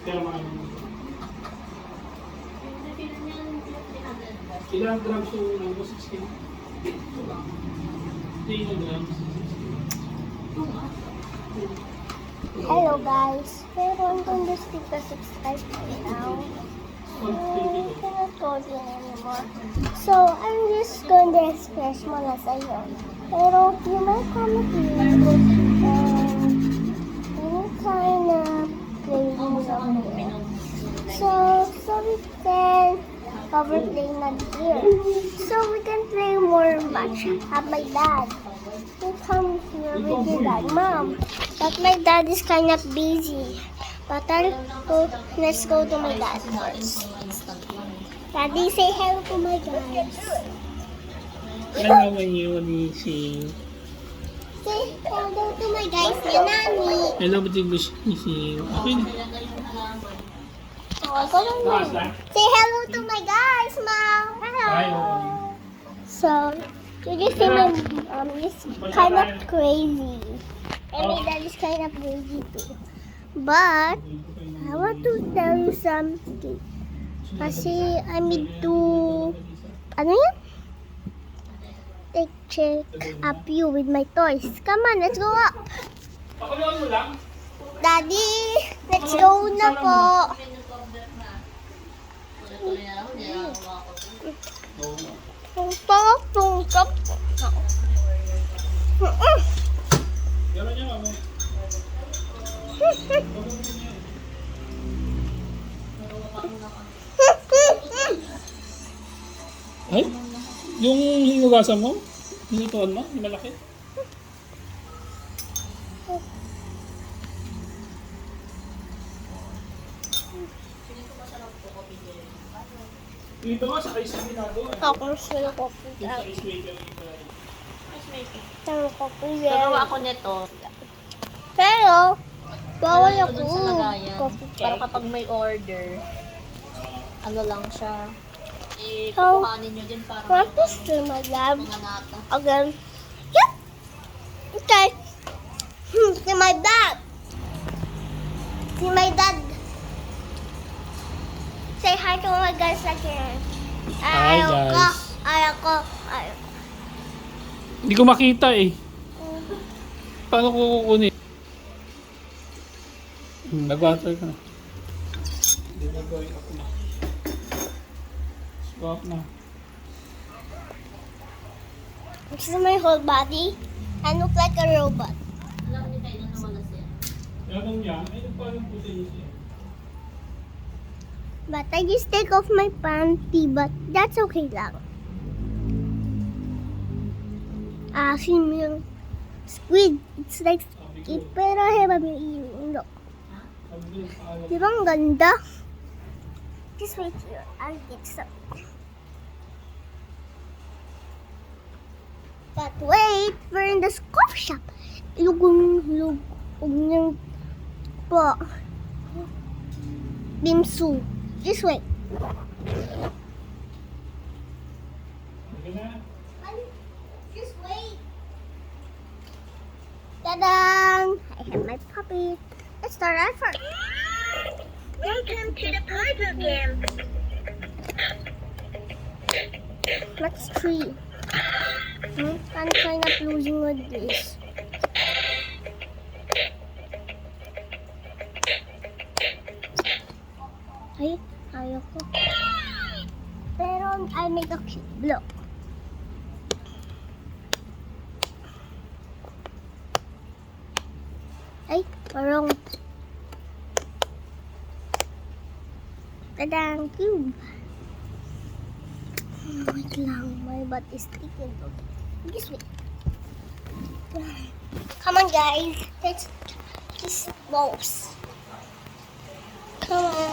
Kaya mga ilang grams yung ano, 16? 3 grams. Hello guys, pero I'm going to stick the subscribe right now. I cannot go there anymore. So I'm just going to express muna sa'yo. Pero you might comment here and any kind of playing over there. So we can cover playing not here. So we can play more match at my dad. We come here with your dad, Mom. But my dad is kind of busy. But let's go to my dad first. Daddy, say hello to my guys. Ano naman yun ni si... Say hello to my guys, Nani. Hello, ba't yung gusto ni si... Okay na. Oh, say hello to my guys, Mom. Hello. So, you just see my mom is kind of crazy. And my dad is kind of crazy too. But, I want to tell you something. Kasi I need to, ano yan? Check up you with my toys. Come on, let's go up. Daddy, let's go na po. Tungkap. Gano'n niya, mamo. Ay? Yung hinugasan mo? Hinutuan mo? Yung malaki? Dito nga sa ice cream ginagawa. Ako sila ko po. Sa ice maker. Tama ko po Gagawa ako nito. Pero, bawal ako. Doon sa lagayan. Coffee Para cake. kapag may order, ano lang siya. So, Kukuhanin nyo din para want to stream my lab mga nata. again. Yep. Okay. See my dad. See my dad. Say hi to my guys again. Hi, guys. Ayoko. Hindi ko makita eh. Paano ko kukunin? Nag-water ka na. Hindi na going up na. Swap na. This is my whole body. I look like a robot. Alam niyo kayo naman na siya. Ganun yan. Ay, parang puti niya siya. But I just take off my panty, but that's okay lang. Asim yung squid. It's like squid, pero heba yung ilok. Di ba ang ganda? Just wait here. I'll get some. But wait, we're in the coffee shop. Lugong niyang po. Bimsu. Just wait. Just wait. Ta-da! I have my puppy. Let's start our first. Welcome to the puzzle game. Let's three. I'm kind of losing with this. Ay, ayoko. Pero I make a cute block. Ay, parang tadang cube. Wait lang, my butt is sticking. This way. Come on, guys. Let's kiss balls. Come on.